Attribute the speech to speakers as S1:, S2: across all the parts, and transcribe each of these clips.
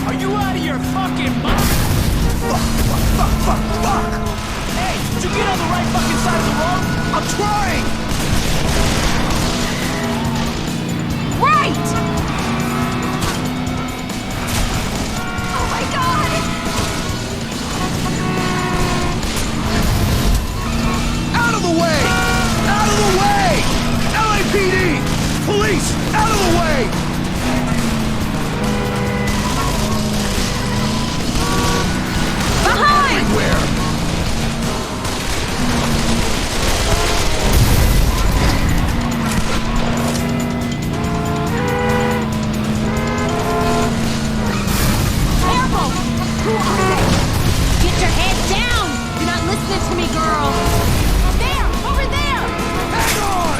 S1: Are you out of your fucking mind? Fuck! Hey, did you get on the right fucking side of the road? I'm trying!
S2: Right! Oh my god!
S1: Out of the way! Out of the way! LAPD! Police! Out of the way!
S2: Behind!
S1: Everywhere!
S2: Careful! Who are they? Get your head down! You're not listening to me, girl! There! Over there!
S1: Hang on!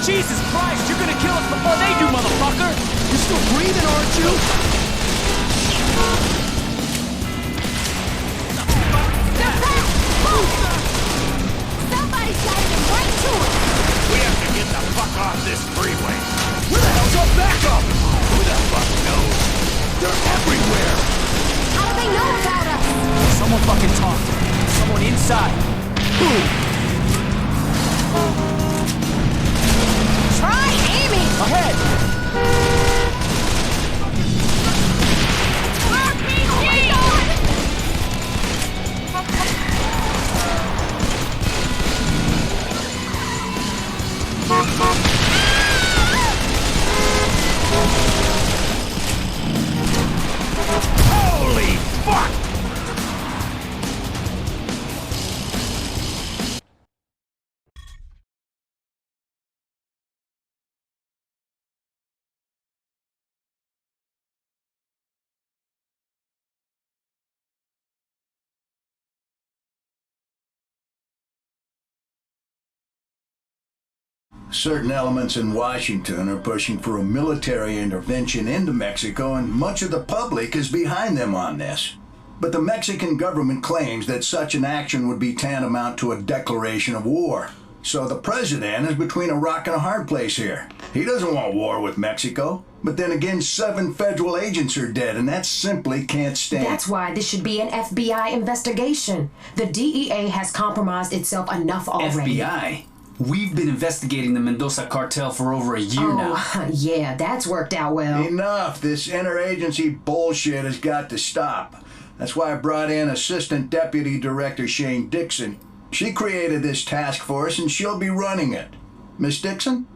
S1: Jesus Christ, you're gonna kill us before they do, motherfucker! You're still breathing, aren't you?
S2: They're back! Move! Somebody's gotta get right to it!
S3: We have to get the fuck off this freeway.
S1: Where the hell's our backup? Who the fuck knows? They're everywhere!
S2: How do they know about us?
S1: Someone fucking talk. Someone inside. Who?
S2: Try aiming!
S1: Ahead!
S2: RPG! Oh my god!
S3: Holy fuck!
S4: Certain elements in Washington are pushing for a military intervention into Mexico, and much of the public is behind them on this. But the Mexican government claims that such an action would be tantamount to a declaration of war. So the president is between a rock and a hard place here. He doesn't want war with Mexico. But then again, 7 federal agents are dead, and that simply can't stand.
S5: That's why this should be an FBI investigation. The DEA has compromised itself enough already.
S6: FBI? We've been investigating the Mendoza cartel for over a year now.
S5: Oh, yeah, that's worked out well.
S4: Enough. This interagency bullshit has got to stop. That's why I brought in Assistant Deputy Director Shane Dixon. She created this task force, and she'll be running it. Miss Dixon?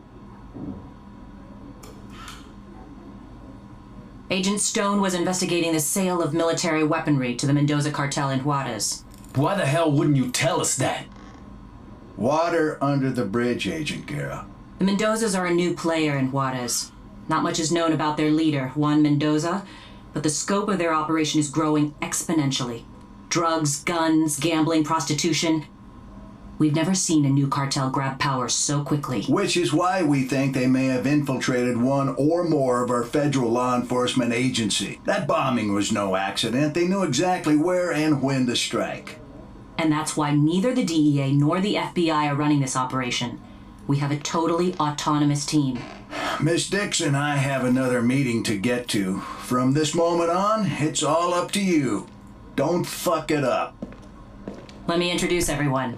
S7: Agent Stone was investigating the sale of military weaponry to the Mendoza cartel in Juarez.
S6: Why the hell wouldn't you tell us that?
S4: Water under the bridge, Agent Guerra.
S7: The Mendozas are a new player in Juarez. Not much is known about their leader, Juan Mendoza, but the scope of their operation is growing exponentially. Drugs, guns, gambling, prostitution. We've never seen a new cartel grab power so quickly.
S4: Which is why we think they may have infiltrated one or more of our federal law enforcement agency. That bombing was no accident. They knew exactly where and when to strike.
S7: And that's why neither the DEA nor the FBI are running this operation. We have a totally autonomous team.
S4: Miss Dixon, I have another meeting to get to. From this moment on, it's all up to you. Don't fuck it up.
S7: Let me introduce everyone.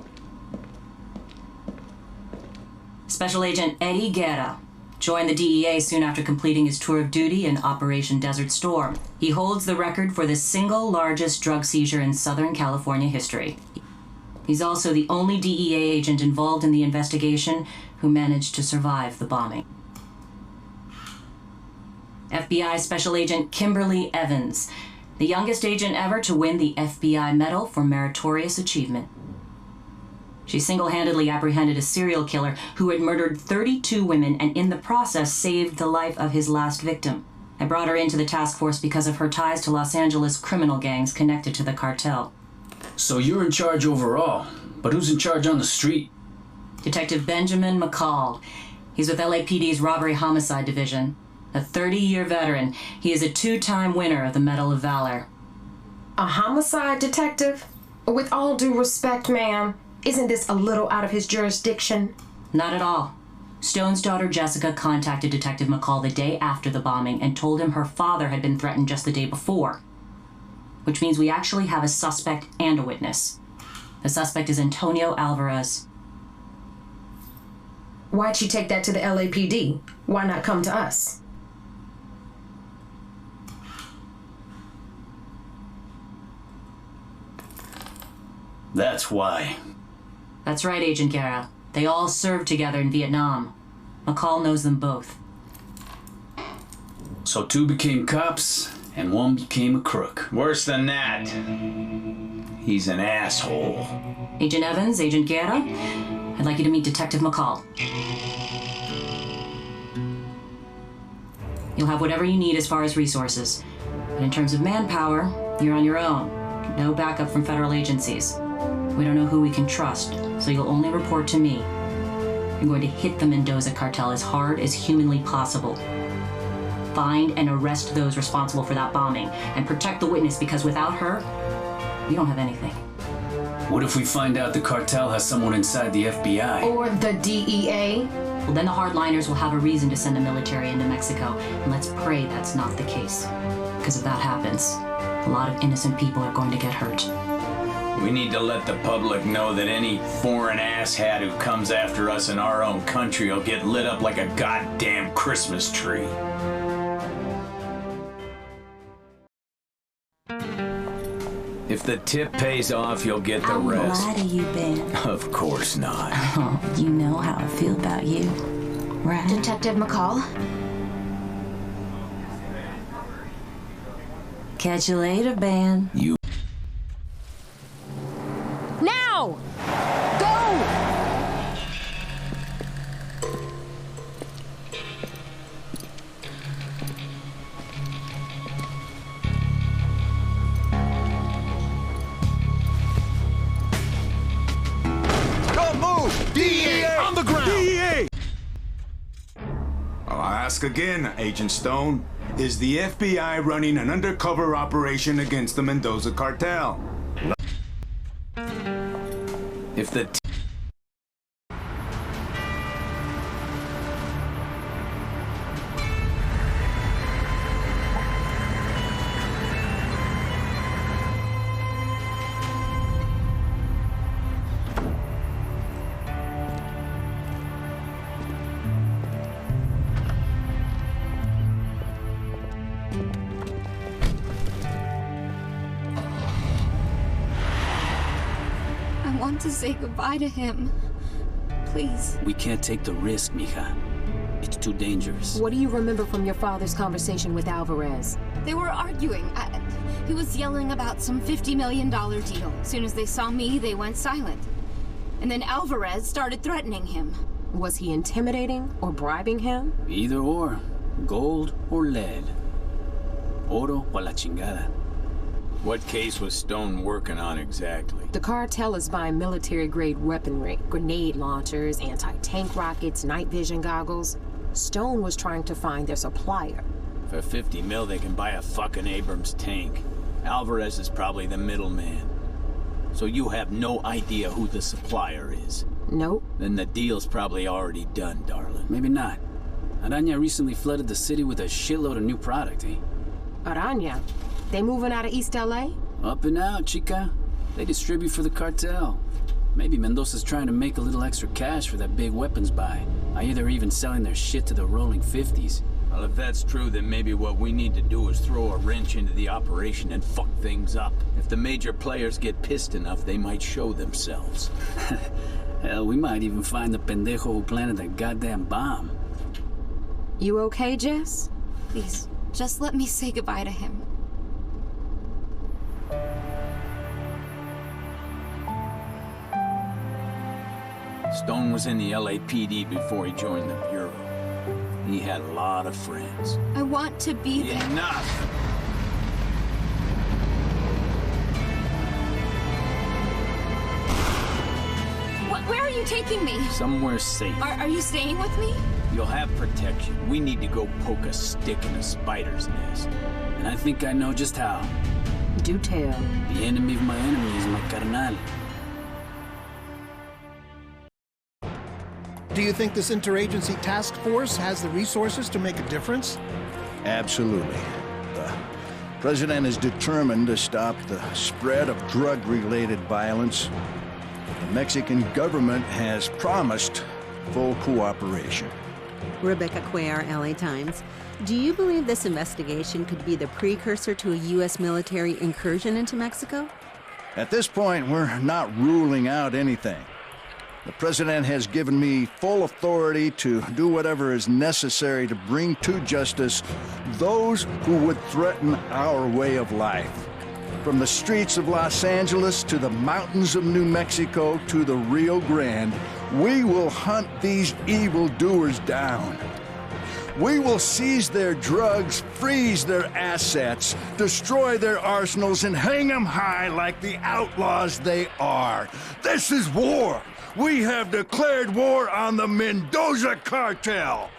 S7: Special Agent Eddie Guerra joined the DEA soon after completing his tour of duty in Operation Desert Storm. He holds the record for the single largest drug seizure in Southern California history. He's also the only DEA agent involved in the investigation who managed to survive the bombing. FBI Special Agent Kimberly Evans, the youngest agent ever to win the FBI Medal for Meritorious Achievement. She single-handedly apprehended a serial killer who had murdered 32 women and in the process saved the life of his last victim. I brought her into the task force because of her ties to Los Angeles criminal gangs connected to the cartel.
S6: So you're in charge overall, but who's in charge on the street?
S7: Detective Benjamin McCall. He's with LAPD's Robbery Homicide Division. A 30-year veteran, he is a 2-time winner of the Medal of Valor.
S5: A homicide detective? With all due respect, ma'am, isn't this a little out of his jurisdiction?
S7: Not at all. Stone's daughter Jessica contacted Detective McCall the day after the bombing and told him her father had been threatened just the day before. Which means we actually have a suspect and a witness. The suspect is Antonio Alvarez.
S5: Why'd she take that to the LAPD? Why not come to us?
S6: That's why.
S7: That's right, Agent Guerra. They all served together in Vietnam. McCall knows them both.
S6: So 2 became cops, and 1 became a crook.
S8: Worse than that. He's an asshole.
S7: Agent Evans, Agent Guerra, I'd like you to meet Detective McCall. You'll have whatever you need as far as resources. But in terms of manpower, you're on your own. No backup from federal agencies. We don't know who we can trust, so you'll only report to me. You're going to hit the Mendoza cartel as hard as humanly possible. Find and arrest those responsible for that bombing, and protect the witness, because without her, we don't have anything.
S6: What if we find out the cartel has someone inside the FBI?
S5: Or the DEA?
S7: Well, then the hardliners will have a reason to send the military into Mexico, and let's pray that's not the case. Because if that happens, a lot of innocent people are going to get hurt.
S8: We need to let the public know that any foreign asshat who comes after us in our own country will get lit up like a goddamn Christmas tree. If the tip pays off, you'll get the rest.
S9: Lie to you, Ben.
S8: Of course not.
S9: Oh, you know how I feel about you, right?
S2: Detective McCall?
S9: Catch you later, Ben.
S8: You.
S2: Now! Go!
S1: Don't move! DEA! On the ground! DEA!
S10: I'll ask again, Agent Stone. Is the FBI running an undercover operation against the Mendoza cartel?
S8: If the
S11: I want to say goodbye to him. Please.
S6: We can't take the risk, mija. It's too dangerous.
S5: What do you remember from your father's conversation with Alvarez?
S11: They were arguing. He was yelling about some $50 million deal. As soon as they saw me, they went silent. And then Alvarez started threatening him.
S5: Was he intimidating or bribing him?
S6: Either or. Gold or lead. Oro o la chingada.
S8: What case was Stone working on exactly?
S5: The cartel is buying military-grade weaponry, grenade launchers, anti-tank rockets, night vision goggles. Stone was trying to find their supplier.
S8: For 50 mil, they can buy a fucking Abrams tank. Alvarez is probably the middleman. So you have no idea who the supplier is?
S5: Nope.
S8: Then the deal's probably already done, darling.
S6: Maybe not. Araña recently flooded the city with a shitload of new product, eh?
S5: Araña? They moving out of East LA?
S6: Up and out, chica. They distribute for the cartel. Maybe Mendoza's trying to make a little extra cash for that big weapons buy. I hear they're even selling their shit to the rolling 50s.
S8: Well, if that's true, then maybe what we need to do is throw a wrench into the operation and fuck things up. If the major players get pissed enough, they might show themselves.
S6: Hell, we might even find the pendejo who planted that goddamn bomb.
S5: You okay, Jess?
S11: Please, just let me say goodbye to him.
S8: Stone was in the LAPD before he joined the Bureau. He had a lot of friends.
S11: I want to be there.
S8: Enough!
S11: Where are you taking me?
S8: Somewhere safe.
S11: Are you staying with me?
S8: You'll have protection. We need to go poke a stick in a spider's nest.
S6: And I think I know just how.
S5: Do tell.
S6: The enemy of my enemy is my carnal.
S12: Do you think this interagency task force has the resources to make a difference?
S4: Absolutely. The President is determined to stop the spread of drug-related violence. The Mexican government has promised full cooperation.
S13: Rebecca Cuellar, LA Times. Do you believe this investigation could be the precursor to a U.S. military incursion into Mexico?
S4: At this point, we're not ruling out anything. The President has given me full authority to do whatever is necessary to bring to justice those who would threaten our way of life. From the streets of Los Angeles to the mountains of New Mexico to the Rio Grande, we will hunt these evildoers down. We will seize their drugs, freeze their assets, destroy their arsenals, and hang them high like the outlaws they are. This is war! We have declared war on the Mendoza Cartel!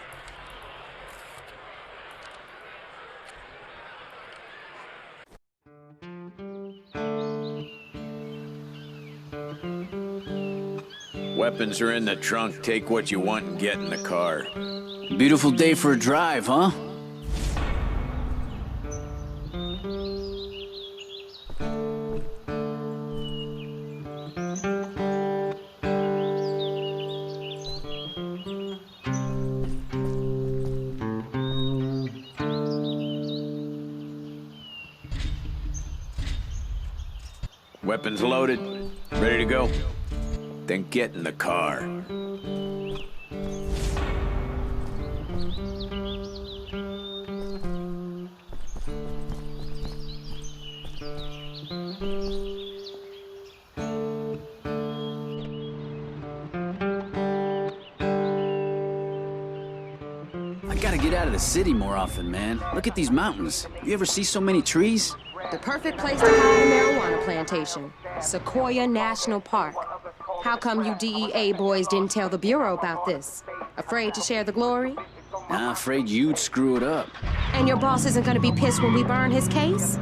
S8: Weapons are in the trunk. Take what you want and get in the car.
S6: Beautiful day for a drive, huh?
S8: Weapons loaded. Ready to go? Then get in the car.
S6: I gotta get out of the city more often, man. Look at these mountains. You ever see so many trees?
S5: The perfect place to hide a marijuana plantation. Sequoia National Park. How come you DEA boys didn't tell the Bureau about this? Afraid to share the glory?
S6: Nah, afraid you'd screw it up.
S5: And your boss isn't gonna be pissed when we burn his case?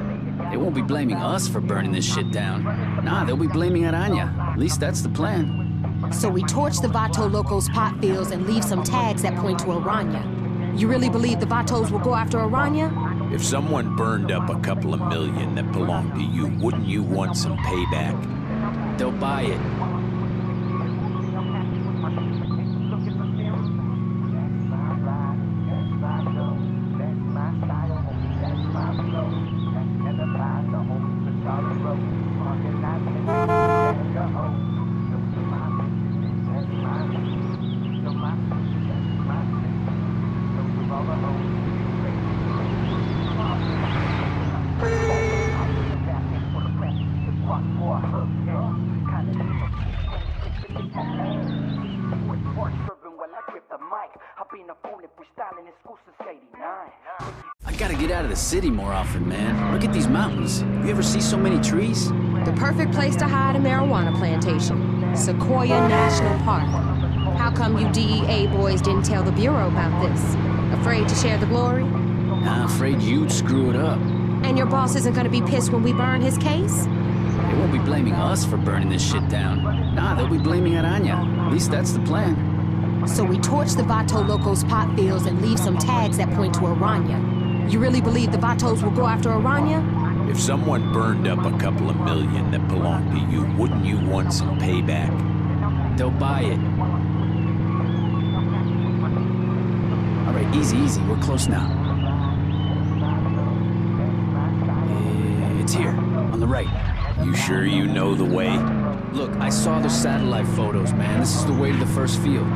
S6: They won't be blaming us for burning this shit down. Nah, they'll be blaming Aranya. At least that's the plan.
S5: So we torch the Vato Locos pot fields and leave some tags that point to Aranya. You really believe the Vatos will go after Aranya?
S8: If someone burned up a couple of million that belonged to you, wouldn't you want some payback?
S6: They'll buy it. I gotta get out of the city more often, man. Look at these mountains. You ever see so many trees?
S5: The perfect place to hide a marijuana plantation. Sequoia National Park. How come you DEA boys didn't tell the Bureau about this? Afraid to share the glory?
S6: Nah, afraid you'd screw it up.
S5: And your boss isn't gonna be pissed when we burn his case?
S6: They won't be blaming us for burning this shit down. Nah, they'll be blaming Aranya. At least that's the plan.
S5: So we torch the Vato Locos pot fields and leave some tags that point to Aranya. You really believe the Vatos will go after Aranya?
S8: If someone burned up a couple of million that belonged to you, wouldn't you want some payback?
S6: They'll buy it. All right, easy, easy. We're close now. It's here, on the right.
S8: You sure you know the way?
S6: Look, I saw the satellite photos, man. This is the way to the first field.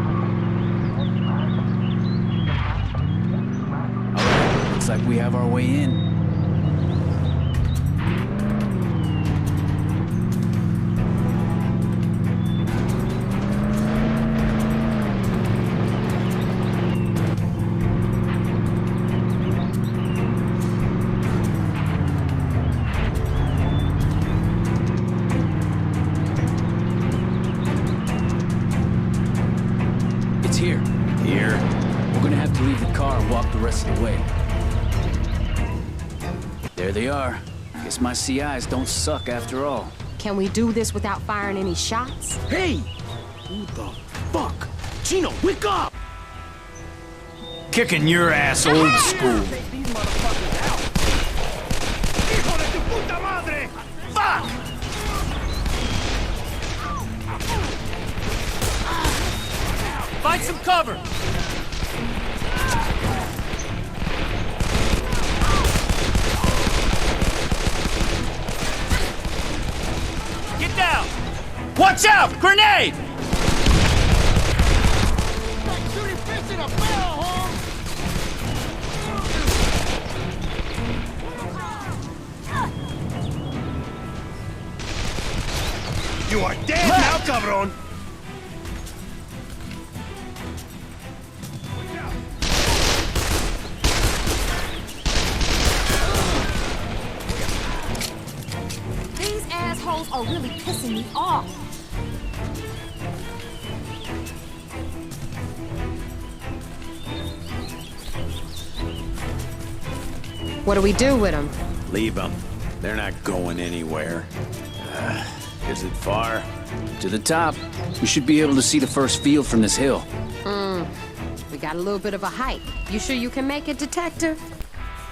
S6: All right, looks like we have our way in. There they are. Guess my CIs don't suck after all.
S5: Can we do this without firing any shots?
S6: Hey! Who the fuck
S1: Chino, wake up!
S8: Kicking your ass old school.
S1: Take these motherfuckers out! Hijo de tu puta madre! Fuck!
S14: Find some cover! Get down! Watch out! Grenade!
S1: Like shooting fish in a barrel, Holmes! You are dead now, cabron!
S2: These assholes are really pissing me off.
S5: What do we do with them?
S8: Leave them. They're not going anywhere. Is it far?
S6: To the top. We should be able to see the first field from this hill.
S5: We got a little bit of a hike. You sure you can make it, Detective?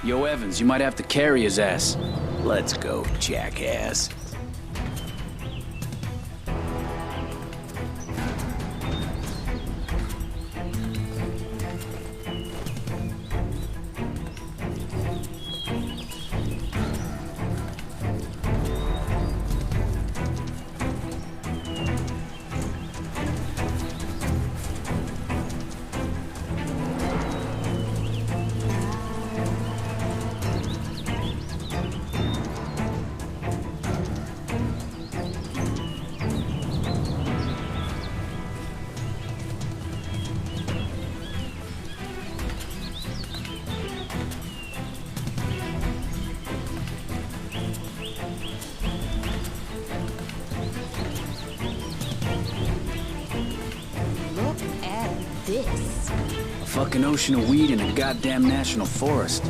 S6: Yo, Evans, you might have to carry his ass.
S8: Let's go, jackass.
S2: Look at this.
S6: A fucking ocean of weed in a goddamn national forest.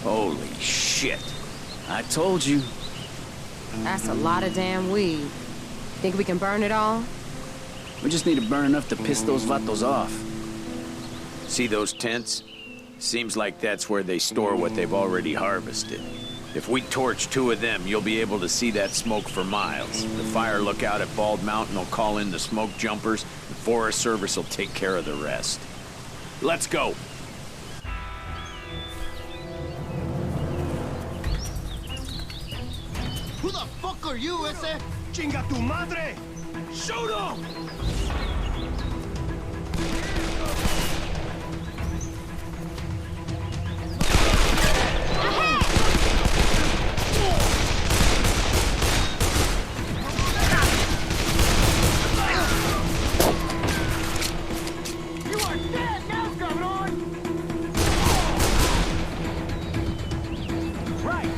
S8: Holy shit.
S6: I told you.
S5: That's a lot of damn weed. Think we can burn it all?
S6: We just need to burn enough to piss those vatos off.
S8: See those tents? Seems like that's where they store what they've already harvested. If we torch 2 of them, you'll be able to see that smoke for miles. The fire lookout at Bald Mountain will call in the smoke jumpers. The Forest Service will take care of the rest. Let's go.
S1: Who the fuck are you, ese? Chinga tu madre! Shoot him! You are dead now, cabron! Right!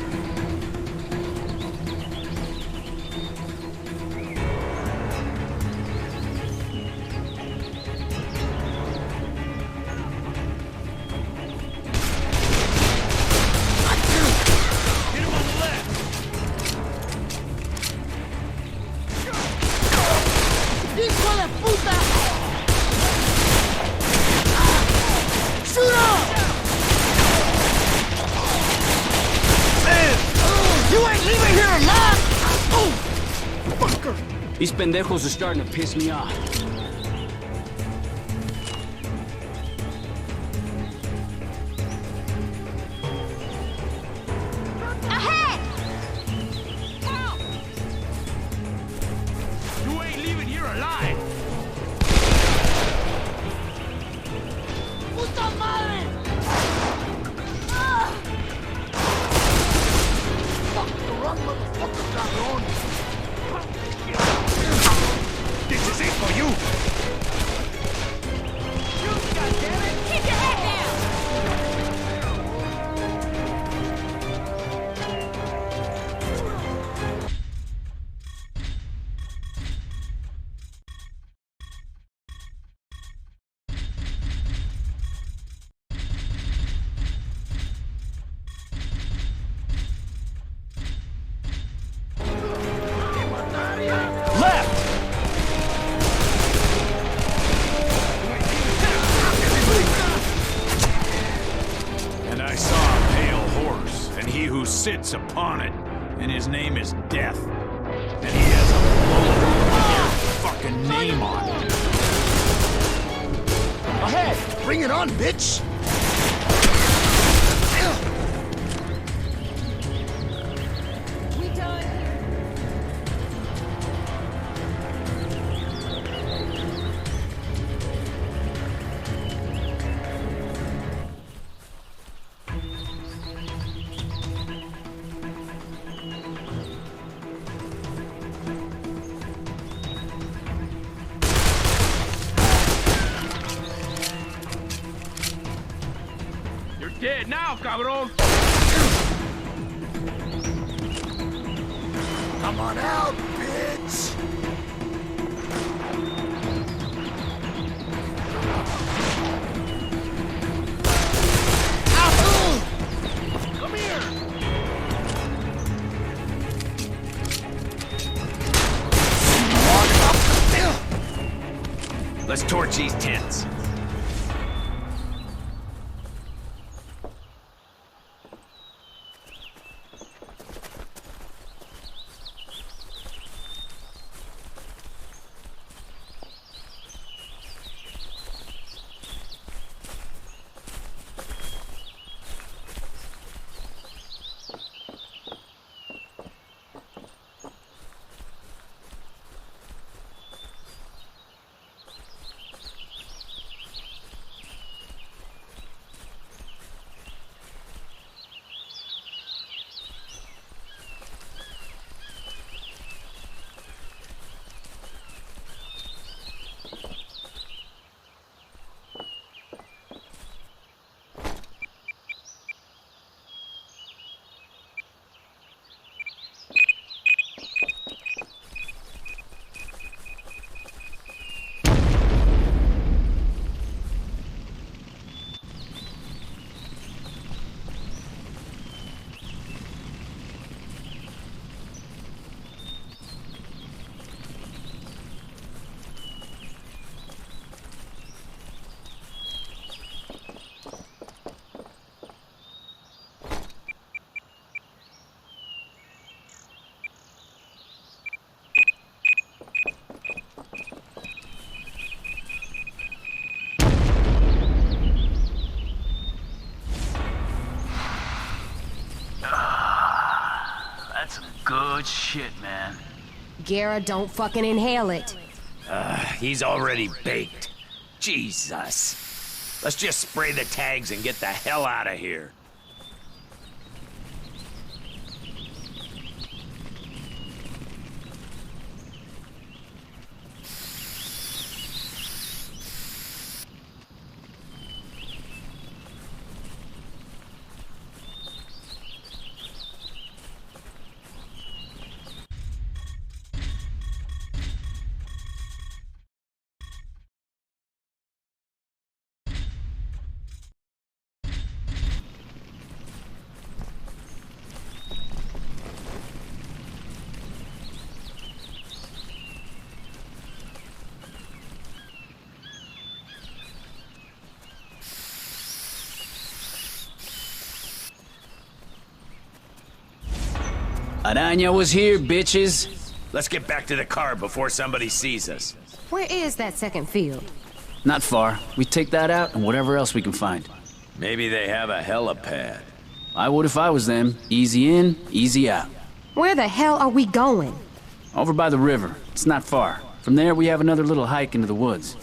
S1: ¡Hijo de puta! ¡Shoot him! You ain't leaving here alive! Oh! Fucker!
S6: These pendejos are starting to piss me off.
S2: Ahead!
S3: You ain't leaving here alive!
S1: ¡Puta madre! Fuck the rock, motherfucker, cabrón!
S3: This is it for you!
S8: and he who sits upon it, and his name is Death. And he has a bullet with your fucking name on it.
S1: Ahead! Bring it on, bitch!
S2: We done?
S3: Dead now, cabrón!
S1: Come on out, bitch! Ow! Come here!
S8: Let's torch these tents.
S14: Good shit, man.
S5: Guerra, don't fucking inhale it.
S8: He's already baked. Jesus. Let's just spray the tags and get the hell out of here.
S6: Araña was here, bitches.
S8: Let's get back to the car before somebody sees us.
S5: Where is that second field?
S6: Not far. We take that out and whatever else we can find.
S8: Maybe they have a helipad.
S6: I would if I was them. Easy in, easy out.
S5: Where the hell are we going?
S6: Over by the river. It's not far. From there, we have another little hike into the woods.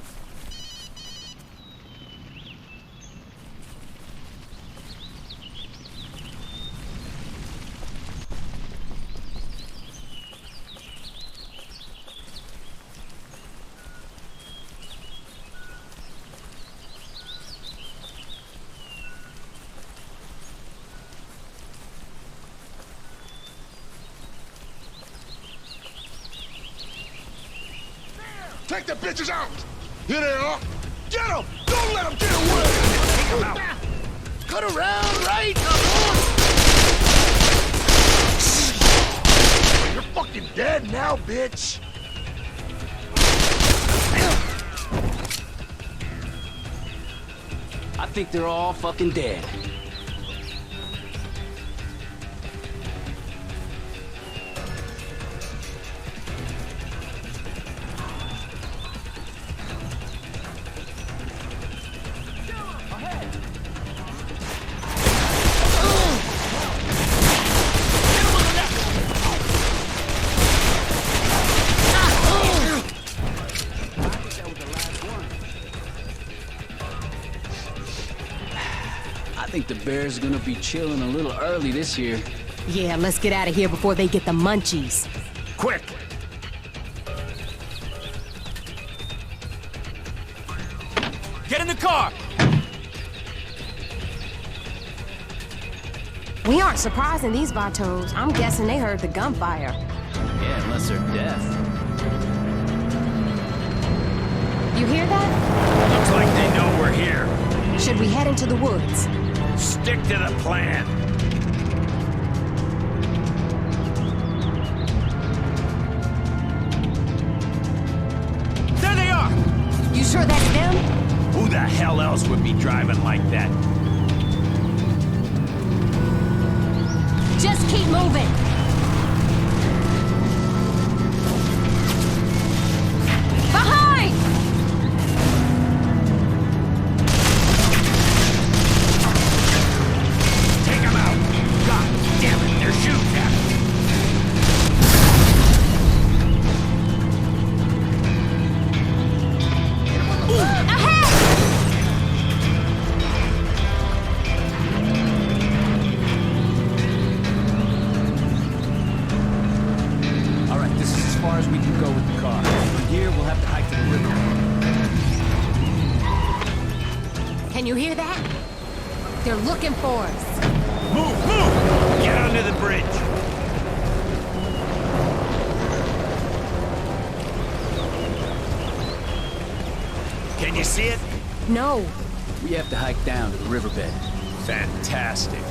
S1: Take the bitches out! Here they are! Get them! Don't let them get away! Take them out! Cut around, right? You're fucking dead now, bitch!
S6: I think they're all fucking dead. like the bears are gonna be chilling a little early this year.
S5: Yeah, let's get out of here before they get the munchies.
S8: Quick!
S14: Get in the car!
S5: We aren't surprising these vatos. I'm guessing they heard the gunfire.
S6: Yeah, unless they're deaf.
S5: You hear that?
S8: Looks like they know we're here.
S5: Should we head into the woods?
S8: Stick to the plan.
S14: There they are!
S5: You sure that's them?
S8: Who the hell else would be driving like that?
S5: Just keep moving. Behind!
S8: Take them out! God damn it, they're shooting at us!
S6: All right, this is as far as we can go with the car. From here, we'll have to hike to the river.
S5: Can you hear that? They're looking for us.
S8: Move, move! Get under the bridge! Can you see it?
S5: No.
S6: We have to hike down to the riverbed.
S8: Fantastic.